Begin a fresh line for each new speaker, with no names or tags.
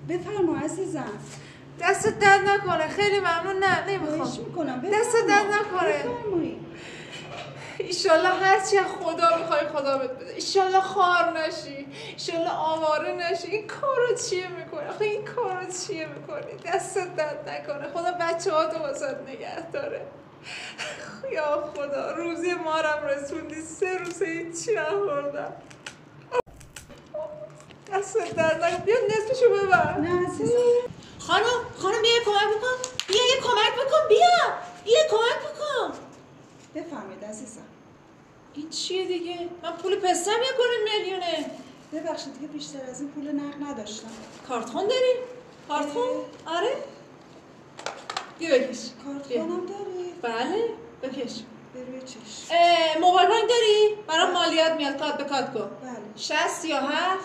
بفرما عزیزم.
دستت درد نکنه. خیلی ممنون. نه نمیخوام.
خواهش میکنم.
دستت درد نکنه.
بفرمایید.
ایشالله هرچی از خدا میخوای خدا بهت بده. ایشالله خار نشی، ایشالله آواره نشی. این کارو چیه میکنی؟ آخه این کارو چیه میکنی؟ دستت درد نکنه. خدا بچه ها تو واسط نگه داره. یا خدا روزی مارم رسوندی. 3 روزه هیچی نخوردم. دستت درد نکنه. بیا نصفشو ببر.
نه عزیزم.
خانم بیا کمک بکن. بیا یه کمک بکن. بیا کمک بکن.
بفرمایید عزیزم.
این چیه دیگه؟ من پول پستم یه کنه میلیونه.
ببخشید دیگه بیشتر از این پول نقد نداشتم.
کارتون داری؟ کارتون؟ آره؟ بیا بکش.
کارتونم داری؟
بله بکش.
به روی چشم.
موبایل بانک داری؟ برام مالیات میاد. کارت به کارت کن.
بله.
60 37